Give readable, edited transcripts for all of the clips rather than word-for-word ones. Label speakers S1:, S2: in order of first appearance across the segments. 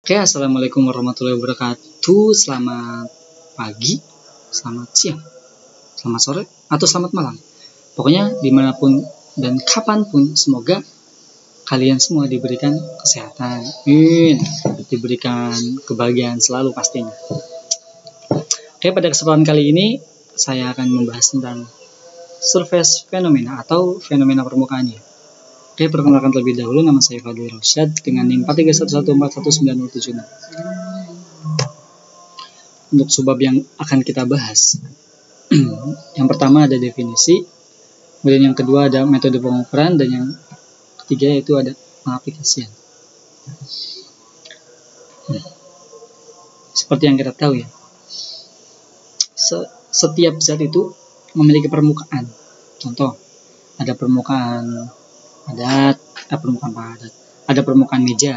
S1: Oke, assalamualaikum warahmatullahi wabarakatuh. Selamat pagi, selamat siang, selamat sore, atau selamat malam. Pokoknya dimanapun dan kapanpun, semoga kalian semua diberikan kesehatan, diberikan kebahagiaan selalu pastinya. Oke, pada kesempatan kali ini saya akan membahas tentang surface fenomena atau fenomena permukaannya. Oke, perkenalkan terlebih dahulu, nama saya Fadil Rosyad dengan NIM 431141976. Untuk subbab yang akan kita bahas, yang pertama ada definisi, kemudian yang kedua ada metode pengukuran, dan yang ketiga yaitu ada pengaplikasian. Seperti yang kita tahu ya, setiap zat itu memiliki permukaan. Contoh, ada permukaan padat, permukaan padat, ada permukaan meja,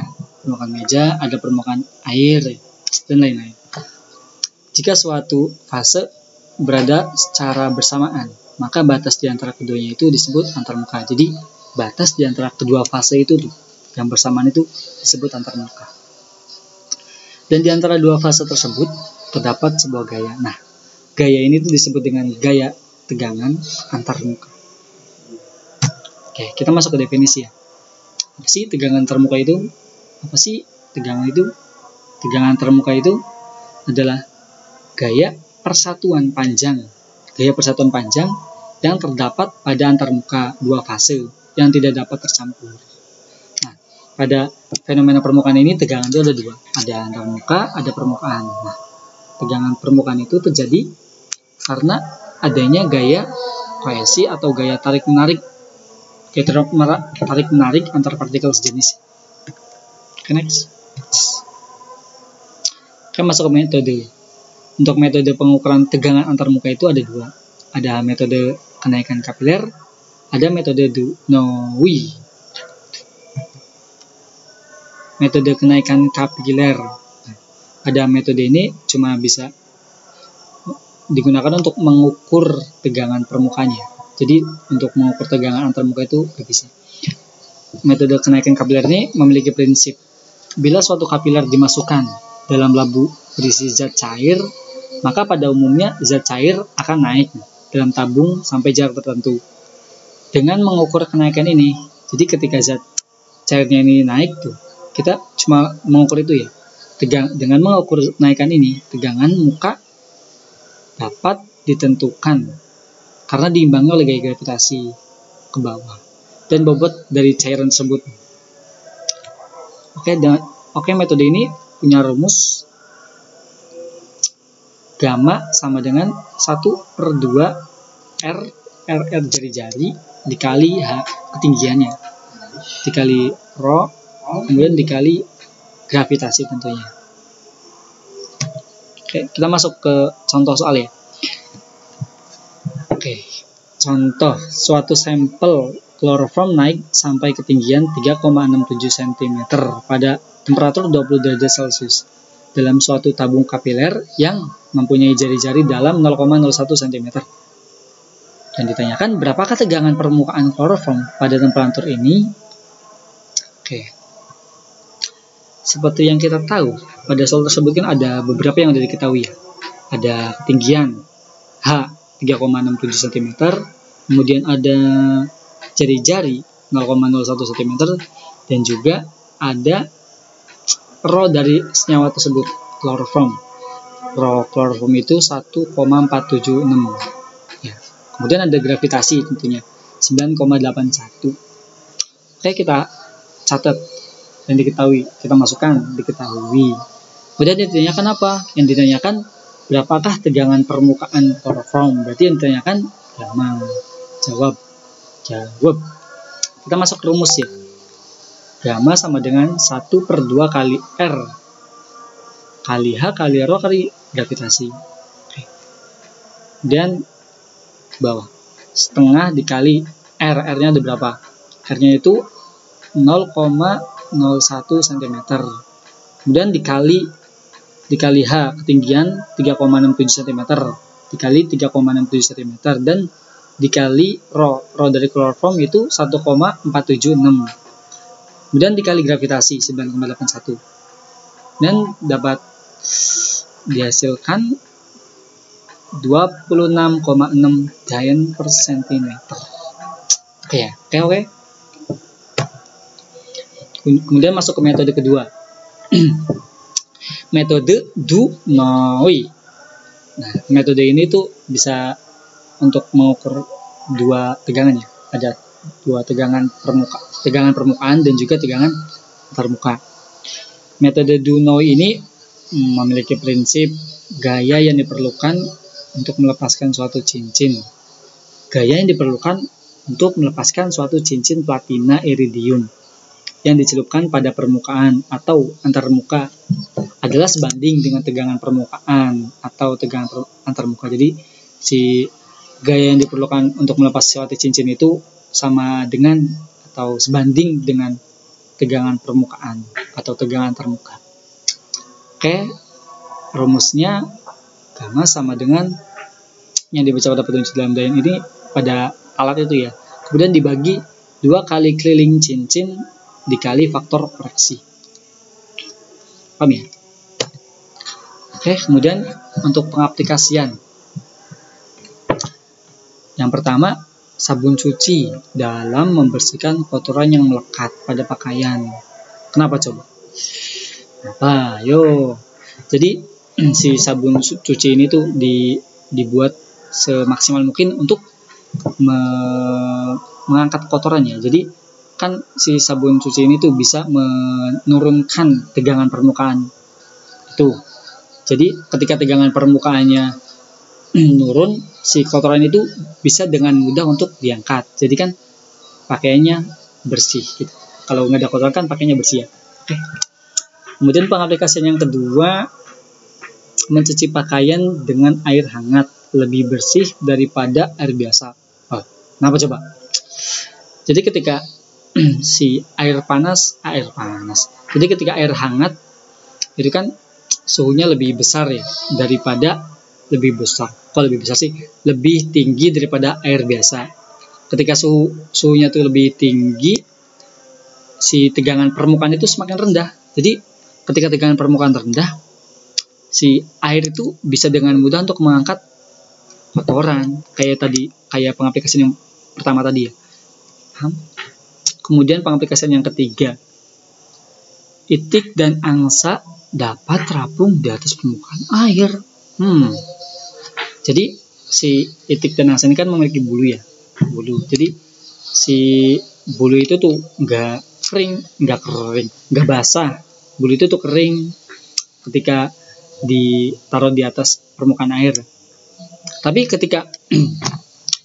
S1: ada permukaan air, dan lain-lain. Jika suatu fase berada secara bersamaan, maka batas di antara keduanya itu disebut antarmuka. Jadi, batas di antara kedua fase itu yang bersamaan itu disebut antarmuka. Dan di antara dua fase tersebut terdapat sebuah gaya. Nah, gaya ini tuh disebut dengan gaya tegangan antarmuka. Oke, kita masuk ke definisi ya. Apa sih tegangan termuka itu? Tegangan termuka itu adalah gaya persatuan panjang yang terdapat pada antarmuka dua fase yang tidak dapat tercampur. Nah, pada fenomena permukaan ini tegangan itu ada dua, ada antarmuka, ada permukaan. Nah, tegangan permukaan itu terjadi karena adanya gaya kohesi atau gaya tarik-menarik antar partikel sejenis. Oke, next. Kita masuk ke metode. Untuk metode pengukuran tegangan antarmuka itu ada dua. Ada metode kenaikan kapiler, ada metode Dunoui. Metode kenaikan kapiler. Ada metode ini cuma bisa digunakan untuk mengukur tegangan permukaannya. Jadi untuk mengukur tegangan antarmuka itu gak bisa. Metode kenaikan kapiler ini memiliki prinsip. Bila suatu kapiler dimasukkan dalam labu berisi zat cair, maka pada umumnya zat cair akan naik dalam tabung sampai jarak tertentu. Dengan mengukur kenaikan ini, jadi ketika zat cairnya ini naik tuh, kita cuma mengukur itu ya. Dengan mengukur kenaikan ini, tegangan muka dapat ditentukan karena diimbangi oleh gaya gravitasi ke bawah dan bobot dari cairan tersebut. Oke, metode ini punya rumus gamma sama dengan 1/2 R jari-jari dikali H ketinggiannya, dikali rho, kemudian dikali gravitasi tentunya. Oke, kita masuk ke contoh soal ya. Oke, contoh, suatu sampel kloroform naik sampai ketinggian 3,67 cm pada temperatur 20 derajat Celcius dalam suatu tabung kapiler yang mempunyai jari-jari dalam 0,01 cm. Dan ditanyakan berapakah tegangan permukaan kloroform pada temperatur ini? Oke. Seperti yang kita tahu, pada soal tersebut kan ada beberapa yang sudah diketahui ya. Ada ketinggian H 3,67 cm, kemudian ada jari-jari 0,01 cm, dan juga ada rho dari senyawa tersebut, kloroform. Rho kloroform itu 1,476. Ya. Kemudian ada gravitasi tentunya 9,81. Oke, kita catat dan diketahui, kita masukkan diketahui. Kemudian ditanyakan apa? Yang ditanyakan berapakah tegangan permukaan kloroform? Berarti yang ditanyakan gamma. Jawab. Kita masuk ke rumus ya. Gamma sama dengan 1/2 kali R kali H kali rho kali gravitasi. Oke. Dan ke bawah. Setengah dikali R. R-nya ada berapa? R-nya itu 0,01 cm. Kemudian dikali H ketinggian 3,67 cm dikali 3,67 cm dan dikali rho dari kloroform itu 1,476. Kemudian dikali gravitasi 9,81. dan dapat dihasilkan 26,6 giant per centimeter. Oke. Kemudian masuk ke metode kedua. Metode Dunoi. Nah, metode ini tuh bisa untuk mengukur dua tegangan ya. Ada dua tegangan permukaan dan juga tegangan termuka. Metode Dunoi ini memiliki prinsip gaya yang diperlukan untuk melepaskan suatu cincin. Gaya yang diperlukan untuk melepaskan suatu cincin platina iridium yang dicelupkan pada permukaan atau antarmuka adalah sebanding dengan tegangan permukaan atau tegangan antarmuka. Jadi si gaya yang diperlukan untuk melepas suatu cincin itu sama dengan atau sebanding dengan tegangan permukaan atau tegangan antarmuka. Oke, rumusnya gamma sama dengan yang dibaca pada petunjuk dalam dayang ini pada alat itu ya. Kemudian dibagi 2 kali keliling cincin dikali faktor koreksi. Paham ya? Oke, kemudian untuk pengaplikasian. Yang pertama, sabun cuci dalam membersihkan kotoran yang melekat pada pakaian. Kenapa coba? Kenapa? Yo. Jadi si sabun cuci ini tuh dibuat semaksimal mungkin untuk mengangkat kotorannya. Jadi kan si sabun cuci ini tuh bisa menurunkan tegangan permukaan itu. Jadi ketika tegangan permukaannya turun, si kotoran itu bisa dengan mudah untuk diangkat. Jadi kan pakaiannya bersih gitu. Kalau nggak ada kotoran kan pakaiannya bersih ya. Oke. Kemudian pengaplikasian yang kedua, mencuci pakaian dengan air hangat lebih bersih daripada air biasa. Oh, kenapa coba? Jadi ketika si air panas. Jadi ketika air hangat itu kan suhunya lebih besar ya daripada lebih besar. Kok lebih besar sih? Lebih tinggi daripada air biasa. Ketika suhunya tuh lebih tinggi, si tegangan permukaan itu semakin rendah. Jadi ketika tegangan permukaan rendah, si air itu bisa dengan mudah untuk mengangkat kotoran kayak pengaplikasian yang pertama tadi ya. Kemudian pengaplikasian yang ketiga, itik dan angsa dapat terapung di atas permukaan air. Jadi si itik dan angsa ini kan memiliki bulu ya, Jadi si bulu itu tuh nggak basah. Bulu itu tuh kering ketika ditaruh di atas permukaan air. Tapi ketika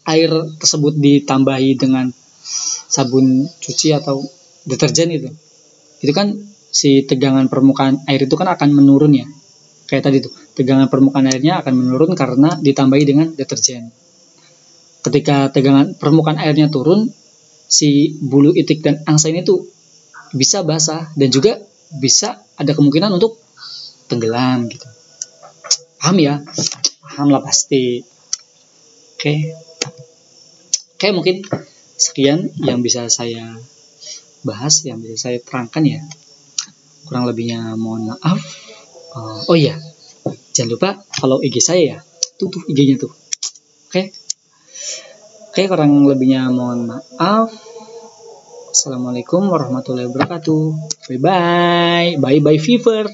S1: air tersebut ditambahi dengan sabun cuci atau deterjen itu kan si tegangan permukaan air itu kan akan menurun ya. Kayak tadi tuh, tegangan permukaan airnya akan menurun karena ditambahi dengan deterjen. Ketika tegangan permukaan airnya turun, si bulu itik dan angsa ini tuh bisa basah dan juga bisa ada kemungkinan untuk tenggelam gitu. Paham ya? Paham lah pasti. Oke, mungkin sekian yang bisa saya bahas, yang bisa saya terangkan ya. Kurang lebihnya mohon maaf. Oh iya, jangan lupa follow IG saya ya. Tuh IG-nya tuh. Oke, kurang lebihnya mohon maaf. Assalamualaikum warahmatullahi wabarakatuh. Bye bye fever.